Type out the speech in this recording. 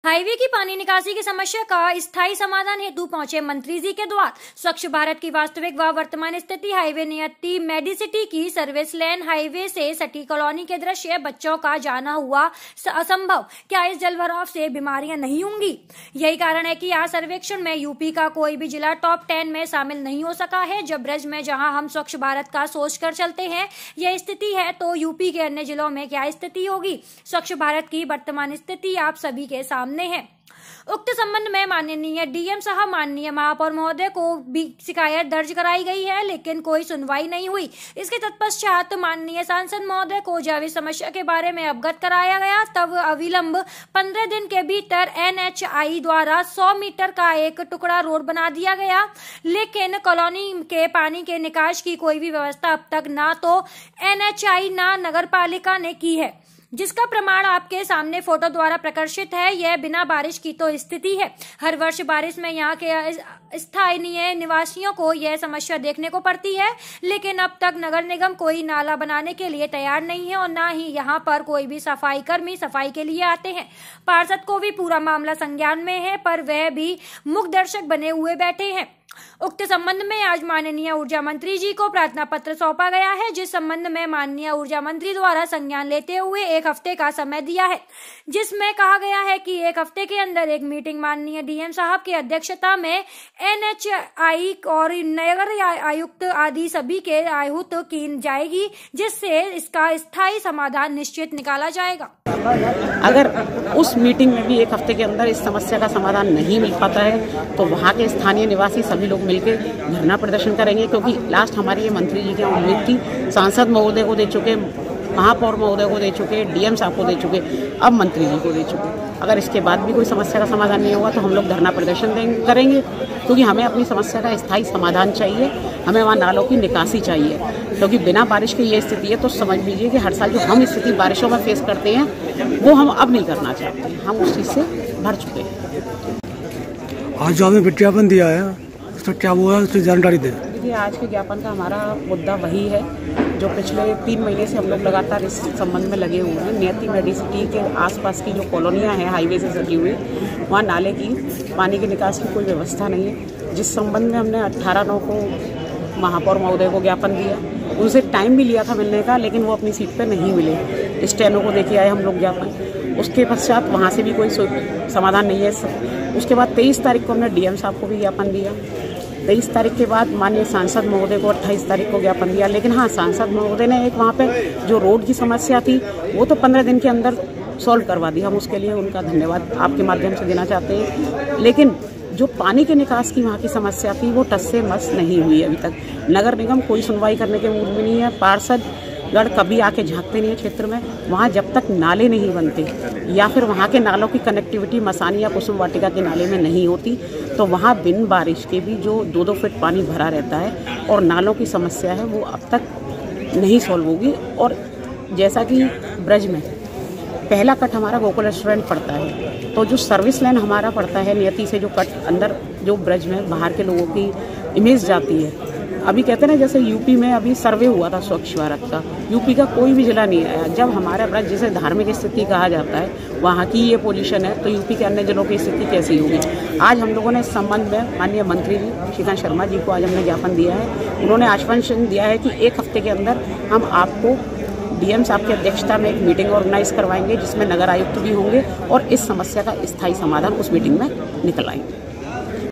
Highway की पानी निकासी की समस्या का स्थायी समाधान हेतु पहुंचे मंत्री जी के द्वार। स्वच्छ भारत की वास्तविक व वर्तमान स्थिति, हाईवे नियति मेडिसिटी की सर्विस लेन, हाईवे से सटी कॉलोनी के दृश्य, बच्चों का जाना हुआ असंभव। क्या इस जलभराव से बीमारियां नहीं होंगी? यही कारण है कि आज सर्वेक्षण में यूपी का कोई भी जिला टॉप 10 में शामिल नहीं हो सका है। जब ब्रज में जहां हम स्वच्छ भारत का सोच कर चलते हैं यह स्थिति है, तो यूपी के अन्य जिलों में क्या स्थिति होगी? स्वच्छ भारत की वर्तमान स्थिति आप सभी के सामने है। उक्त संबंध में माननीय डीएम साहब, माननीय महापौर महोदय को भी शिकायत दर्ज कराई गई है, लेकिन कोई सुनवाई नहीं हुई। इसके तत्पश्चात माननीय सांसद महोदय को जब इस समस्या के बारे में अवगत कराया गया, तब अविलंब 15 दिन के भीतर NHAI द्वारा 100 मीटर का एक टुकड़ा रोड बना दिया गया, लेकिन कॉलोनी के पानी के निकास की कोई भी व्यवस्था अब तक ना तो NHAI ना नगर पालिका ने की है, जिसका प्रमाण आपके सामने फोटो द्वारा प्रकाशित है। यह बिना बारिश की तो स्थिति है। हर वर्ष बारिश में यहाँ के स्थानीय निवासियों को यह समस्या देखने को पड़ती है, लेकिन अब तक नगर निगम कोई नाला बनाने के लिए तैयार नहीं है और न ही यहाँ पर कोई भी सफाई कर्मी सफाई के लिए आते हैं। पार्षद को भी पूरा मामला संज्ञान में है, पर वह भी मूक दर्शक बने हुए बैठे हैं। उक्त संबंध में आज माननीय ऊर्जा मंत्री जी को प्रार्थना पत्र सौंपा गया है, जिस संबंध में माननीय ऊर्जा मंत्री द्वारा संज्ञान लेते हुए 1 हफ्ते का समय दिया है, जिसमें कहा गया है कि 1 हफ्ते के अंदर एक मीटिंग माननीय डीएम साहब की अध्यक्षता में NHAI और नगर आयुक्त आदि सभी के आहूत की जाएगी, जिससे इसका स्थायी समाधान निश्चित निकाला जाएगा। अगर उस मीटिंग में भी 1 हफ्ते के अंदर इस समस्या का समाधान नहीं मिल पाता है, तो वहाँ के स्थानीय निवासी सभी लोग मिलकर धरना प्रदर्शन करेंगे, क्योंकि लास्ट हमारी ये मंत्री जी की उम्मीद थी। सांसद महोदय को दे चुके, महापौर महोदय को दे चुके, डीएम साहब को दे चुके, अब मंत्री जी को दे चुके। अगर इसके बाद भी कोई समस्या का समाधान नहीं हुआ तो हम लोग धरना प्रदर्शन करेंगे, क्योंकि हमें अपनी समस्या का स्थायी समाधान चाहिए। हमें वहाँ नालों की निकासी चाहिए, क्योंकि बिना बारिश की ये स्थिति है। तो समझ लीजिए कि हर साल जो हम स्थिति बारिशों में फेस करते हैं वो हम अब नहीं करना चाहते हैं। हम उस चीज़ से भर चुके हैं। आज जो हमें विज्ञापन दिया है उसका क्या हुआ है, उसकी जानकारी दें। देखिए, आज के ज्ञापन का हमारा मुद्दा वही है जो पिछले 3 महीने से हम लोग लगातार इस संबंध में लगे हुए हैं। नियति मेडिसिटी के आसपास की जो कॉलोनियां हैं हाईवे से सटी हुई, वहाँ नाले की पानी के निकास की कोई व्यवस्था नहीं है, जिस संबंध में हमने 18/9 को महापौर महोदय को ज्ञापन दिया। उनसे टाइम भी लिया था मिलने का, लेकिन वो अपनी सीट पर नहीं मिले। स्टेनो को देके आए हम लोग ज्ञापन, उसके पश्चात वहाँ से भी कोई समाधान नहीं है। उसके बाद 23 तारीख को हमने डीएम साहब को भी ज्ञापन दिया। 23 तारीख के बाद माननीय सांसद महोदय को 28 तारीख को ज्ञापन दिया। लेकिन हाँ, सांसद महोदय ने एक वहाँ पे जो रोड की समस्या थी वो तो 15 दिन के अंदर सॉल्व करवा दी। हम उसके लिए उनका धन्यवाद आपके माध्यम से देना चाहते हैं। लेकिन जो पानी के निकास की वहाँ की समस्या थी वो टस से मस नहीं हुई अभी तक। नगर निगम कोई सुनवाई करने के मूड में नहीं है। पार्षद गढ़ कभी आके झांकते नहीं है क्षेत्र में। वहाँ जब तक नाले नहीं बनते या फिर वहाँ के नालों की कनेक्टिविटी मसानी या कुसुम वाटिका के नाले में नहीं होती, तो वहाँ बिन बारिश के भी जो 2-2 फीट पानी भरा रहता है और नालों की समस्या है वो अब तक नहीं सॉल्व होगी। और जैसा कि ब्रज में पहला कट हमारा गोकुल रेस्टोरेंट पड़ता है, तो जो सर्विस लाइन हमारा पड़ता है नियति से जो कट अंदर जो ब्रज में बाहर के लोगों की इमेज जाती है। अभी कहते हैं ना, जैसे यूपी में अभी सर्वे हुआ था स्वच्छ भारत का, यूपी का कोई भी जिला नहीं आया। जब हमारा ब्रज जिसे धार्मिक स्थिति कहा जाता है वहाँ की ये पोजीशन है, तो यूपी के अन्य जिलों की स्थिति कैसी होगी? आज हम लोगों ने इस संबंध में माननीय मंत्री जी श्रीकांत शर्मा जी को आज हमने ज्ञापन दिया है। उन्होंने आश्वासन दिया है कि 1 हफ्ते के अंदर हम आपको डीएम साहब की अध्यक्षता में एक मीटिंग ऑर्गेनाइज करवाएंगे, जिसमें नगर आयुक्त भी होंगे और इस समस्या का स्थायी समाधान उस मीटिंग में निकल आएंगे।